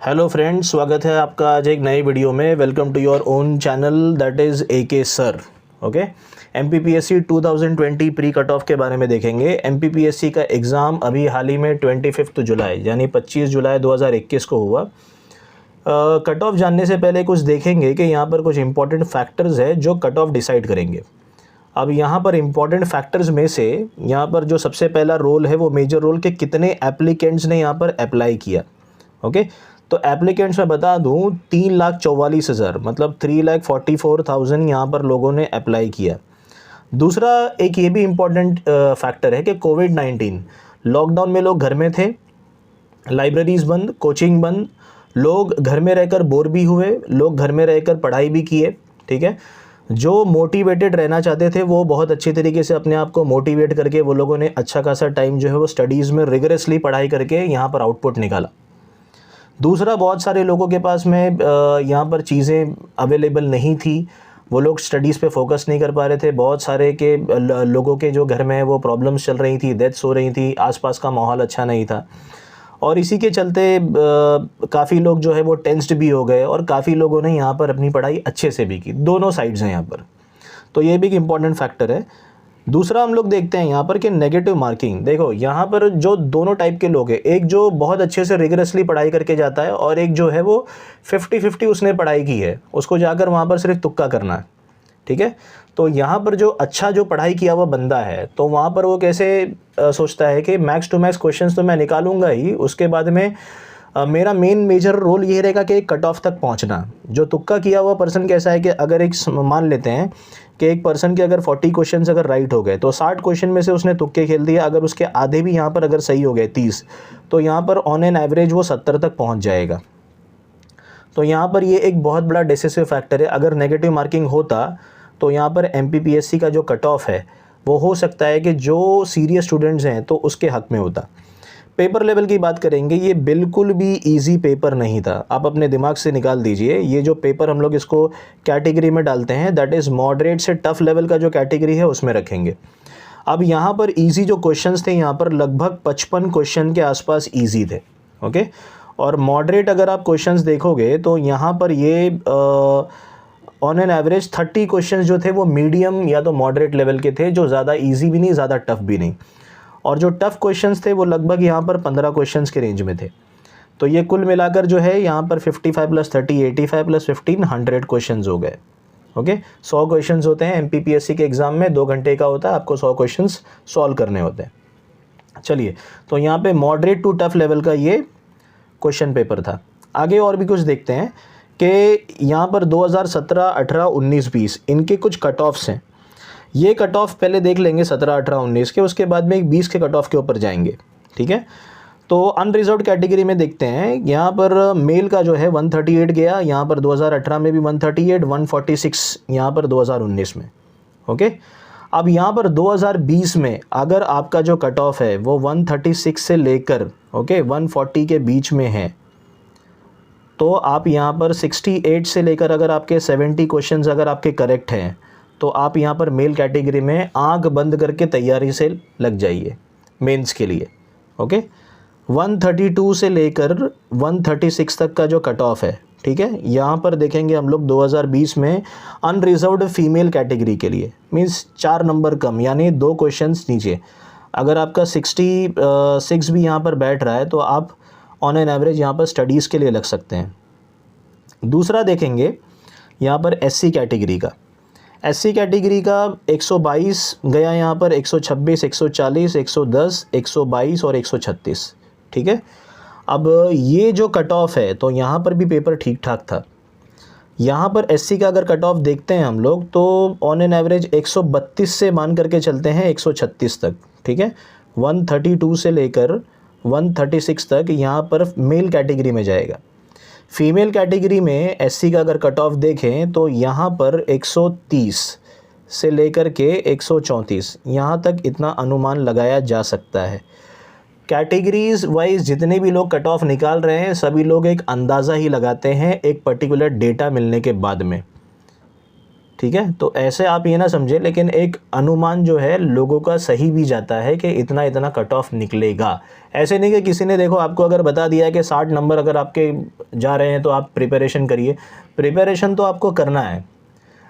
Hello friends, स्वागत है आपका आज एक नई वीडियो में। Welcome to your own channel that is AK sir. Okay, MPPSC 2020 pre cut off के बारे में देखेंगे। MPPSC का एग्ज़ाम अभी हाल ही में 25 जुलाई यानी 25 जुलाई 2021 को हुआ। कट ऑफ जानने से पहले कुछ देखेंगे कि यहाँ पर कुछ इंपॉर्टेंट फैक्टर्स है जो कट ऑफ डिसाइड करेंगे। अब यहाँ पर इंपॉर्टेंट फैक्टर्स में से यहाँ पर जो सबसे पहला रोल है वो मेजर रोल के कितने एप्लीकेंट्स ने यहाँ पर अप्लाई किया। ओके, तो एप्लीकेंट्स में बता दूं 3,44,000 मतलब 3,44,000 यहाँ पर लोगों ने अप्लाई किया। दूसरा एक ये भी इम्पॉर्टेंट फैक्टर है कि कोविड-19 लॉकडाउन में लोग घर में थे, लाइब्रेरीज़ बंद, कोचिंग बंद, लोग घर में रहकर बोर भी हुए, लोग घर में रहकर पढ़ाई भी किए। ठीक है, जो मोटिवेटेड रहना चाहते थे वो बहुत अच्छी तरीके से अपने आप को मोटिवेट करके वो लोगों ने अच्छा खासा टाइम जो है वो स्टडीज़ में रिगरसली पढ़ाई करके यहाँ पर आउटपुट निकाला। दूसरा, बहुत सारे लोगों के पास में यहाँ पर चीज़ें अवेलेबल नहीं थी, वो लोग स्टडीज़ पे फोकस नहीं कर पा रहे थे। बहुत सारे के लोगों के जो घर में वो प्रॉब्लम्स चल रही थी, डेथ्स हो रही थी, आसपास का माहौल अच्छा नहीं था और इसी के चलते काफ़ी लोग जो है वो टेंस्ड भी हो गए और काफ़ी लोगों ने यहाँ पर अपनी पढ़ाई अच्छे से भी की। दोनों साइड्स हैं यहाँ पर, तो ये भी एक इम्पॉर्टेंट फैक्टर है। दूसरा हम लोग देखते हैं यहाँ पर कि नेगेटिव मार्किंग। देखो यहाँ पर जो दोनों टाइप के लोग हैं, एक जो बहुत अच्छे से रिगरसली पढ़ाई करके जाता है और एक जो है वो 50-50 उसने पढ़ाई की है, उसको जाकर वहाँ पर सिर्फ तुक्का करना है। ठीक है, तो यहाँ पर जो अच्छा जो पढ़ाई किया हुआ बंदा है तो वहाँ पर वो कैसे सोचता है कि मैक्स टू मैक्स क्वेश्चंस तो मैं निकालूंगा ही, उसके बाद में मेरा मेजर रोल ये रहेगा कि कट ऑफ तक पहुंचना। जो तुक्का किया हुआ पर्सन कैसा है कि अगर एक मान लेते हैं कि एक पर्सन के अगर 40 क्वेश्चंस अगर राइट हो गए तो 60 क्वेश्चन में से उसने तुक्के खेल दिए, अगर उसके आधे भी यहाँ पर अगर सही हो गए 30, तो यहाँ पर ऑन एन एवरेज वो 70 तक पहुँच जाएगा। तो यहाँ पर ये एक बहुत बड़ा डिसिसिव फैक्टर है। अगर नेगेटिव मार्किंग होता तो यहाँ पर MPPSC का जो कट ऑफ है वो हो सकता है कि जो सीरियस स्टूडेंट्स हैं तो उसके हक में होता। पेपर लेवल की बात करेंगे, ये बिल्कुल भी इजी पेपर नहीं था। आप अपने दिमाग से निकाल दीजिए, ये जो पेपर हम लोग इसको कैटेगरी में डालते हैं दैट इज़ मॉडरेट से टफ लेवल का जो कैटेगरी है उसमें रखेंगे। अब यहाँ पर इजी जो क्वेश्चंस थे यहाँ पर लगभग 55 क्वेश्चन के आसपास इजी थे। ओके, और मॉडरेट अगर आप क्वेश्चंस देखोगे तो यहाँ पर ये ऑन एन एवरेज 30 क्वेश्चन जो थे वो मीडियम या तो मॉडरेट लेवल के थे, जो ज़्यादा ईजी भी नहीं, ज़्यादा टफ भी नहीं। और जो टफ़ क्वेश्चंस थे वो लगभग यहाँ पर 15 क्वेश्चंस के रेंज में थे। तो ये कुल मिलाकर जो है यहाँ पर 55 + 30 85 + 15 100 क्वेश्चंस हो गए। ओके, 100 क्वेश्चंस होते हैं MPPSC के एग्ज़ाम में, 2 घंटे का होता है, आपको 100 क्वेश्चंस सॉल्व करने होते हैं। चलिए, तो यहाँ पे मॉडरेट टू टफ लेवल का ये क्वेश्चन पेपर था। आगे और भी कुछ देखते हैं कि यहाँ पर 2017, 18, 19, 20 इनके कुछ कट ऑफ्स हैं। ये कट ऑफ पहले देख लेंगे 17, 18, 19 के, उसके बाद में एक 20 के कट ऑफ के ऊपर जाएंगे। ठीक है, तो अनरिजर्व्ड कैटेगरी में देखते हैं। यहाँ पर मेल का जो है 138 गया, यहाँ पर 2018 में भी 138, 146 यहाँ पर 2019 में। ओके, अब यहाँ पर 2020 में अगर आपका जो कट ऑफ है वो 136 से लेकर 140 के बीच में है तो आप यहाँ पर 68 से लेकर अगर आपके 70 क्वेश्चंस अगर आपके करेक्ट हैं तो आप यहाँ पर मेल कैटेगरी में आंख बंद करके तैयारी से लग जाइए मेंस के लिए। ओके, 132 से लेकर 136 तक का जो कट ऑफ है, ठीक है, यहाँ पर देखेंगे हम लोग 2020 में अनरिजर्व्ड फीमेल कैटेगरी के लिए मींस 4 नंबर कम यानी 2 क्वेश्चंस नीचे। अगर आपका 66 भी यहाँ पर बैठ रहा है तो आप ऑन एन एवरेज यहाँ पर स्टडीज़ के लिए लग सकते हैं। दूसरा देखेंगे यहाँ पर SC कैटेगरी का। SC कैटेगरी का 122 गया, यहाँ पर 126, 140, 110, 122 और 136। ठीक है, अब ये जो कट ऑफ है तो यहाँ पर भी पेपर ठीक ठाक था। यहाँ पर SC का अगर कट ऑफ देखते हैं हम लोग तो ऑन एन एवरेज 132 से मान करके चलते हैं 136 तक। ठीक है, 132 से लेकर 136 तक यहाँ पर मेल कैटेगरी में जाएगा। फीमेल कैटेगरी में SC का अगर कट ऑफ देखें तो यहाँ पर 130 से लेकर के 134 यहाँ तक इतना अनुमान लगाया जा सकता है। कैटेगरीज वाइज जितने भी लोग कट ऑफ निकाल रहे हैं सभी लोग एक अंदाज़ा ही लगाते हैं एक पर्टिकुलर डेटा मिलने के बाद में। ठीक है। तो ऐसे आप ये ना समझें, लेकिन एक अनुमान जो है लोगों का सही भी जाता है कि इतना इतना कट ऑफ निकलेगा। ऐसे नहीं कि किसी ने देखो आपको अगर बता दिया है कि 60 नंबर अगर आपके जा रहे हैं तो आप प्रिपरेशन करिए। प्रिपरेशन तो आपको करना है,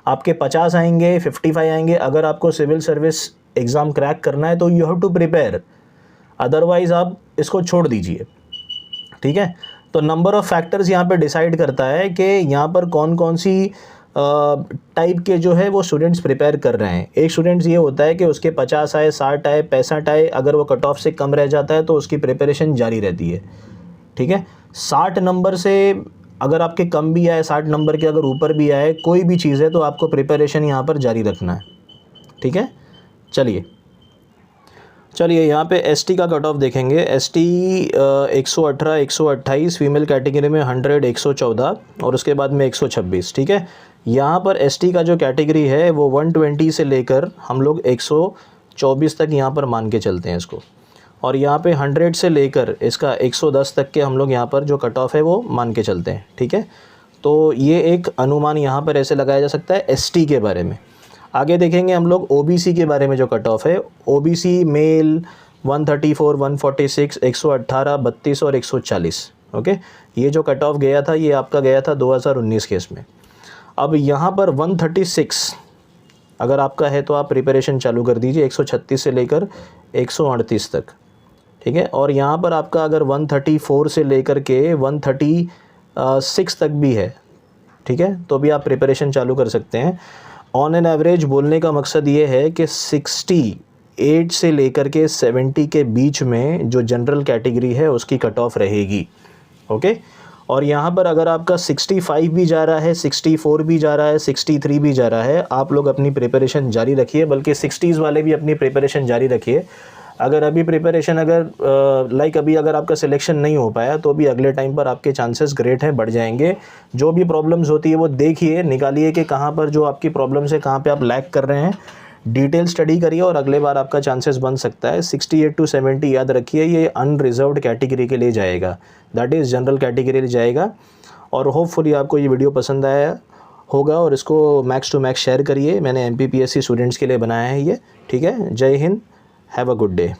आपके 50 आएंगे, 55 आएंगे, अगर आपको सिविल सर्विस एग्ज़ाम क्रैक करना है तो you have to prepare, otherwise आप इसको छोड़ दीजिए। ठीक है। तो नंबर ऑफ़ फैक्टर्स यहाँ पे डिसाइड करता है कि यहाँ पर कौन कौन सी टाइप के जो है वो स्टूडेंट्स प्रिपेयर कर रहे हैं। एक स्टूडेंट्स ये होता है कि उसके 50 आए, 60 आए, 65 आए, अगर वो कट ऑफ से कम रह जाता है तो उसकी प्रिपरेशन जारी रहती है। ठीक है। 60 नंबर से अगर आपके कम भी आए, 60 नंबर के अगर ऊपर भी आए, कोई भी चीज़ है तो आपको प्रिपरेशन यहाँ पर जारी रखना है। ठीक है। चलिए यहाँ पे एसटी का कट ऑफ देखेंगे। एसटी 118, 128, फीमेल कैटेगरी में 100, 114 और उसके बाद में 126। ठीक है। यहाँ पर एसटी का जो कैटेगरी है वो 120 से लेकर हम लोग 124 तक यहाँ पर मान के चलते हैं इसको, और यहाँ पे 100 से लेकर इसका 110 तक के हम लोग यहाँ पर जो कट ऑफ है वो मान के चलते हैं। ठीक है। तो ये एक अनुमान यहाँ पर ऐसे लगाया जा सकता है एसटी के बारे में। आगे देखेंगे हम लोग ओबीसी के बारे में जो कट ऑफ है। ओबीसी मेल 134, 146, 118, 32 और 140। ओके, ये जो कट ऑफ गया था ये आपका गया था 2019 केस में। अब यहाँ पर 136 अगर आपका है तो आप प्रिपरेशन चालू कर दीजिए 136 से लेकर 138 तक। ठीक है। और यहाँ पर आपका अगर 134 से लेकर के 136 तक भी है, ठीक है, तो भी आप प्रिपरेशन चालू कर सकते हैं। ऑन एन एवरेज बोलने का मकसद ये है कि 68 से लेकर के 70 के बीच में जो जनरल कैटेगरी है उसकी कट ऑफ रहेगी। ओके। और यहाँ पर अगर आपका 65 भी जा रहा है, 64 भी जा रहा है, 63 भी जा रहा है, आप लोग अपनी प्रिपरेशन जारी रखिए, बल्कि 60s वाले भी अपनी प्रिपरेशन जारी रखिए। अगर अभी प्रिपरेशन अभी अगर आपका सिलेक्शन नहीं हो पाया तो भी अगले टाइम पर आपके चांसेस ग्रेट हैं, बढ़ जाएंगे। जो भी प्रॉब्लम्स होती है वो देखिए, निकालिए कि कहाँ पर जो आपकी प्रॉब्लम्स है, कहाँ पे आप लैग कर रहे हैं, डिटेल स्टडी करिए और अगले बार आपका चांसेस बन सकता है। 68 to 70 याद रखिए, ये अनरिजर्व्ड कैटेगरी के लिए जाएगा, दैट इज़ जनरल कैटेगरी के लिए जाएगा। और होपफुली आपको ये वीडियो पसंद आया होगा और इसको मैक्स टू मैक्स शेयर करिए। मैंने MPPSC स्टूडेंट्स के लिए बनाया है ये। ठीक है। जय Hind, have a good day.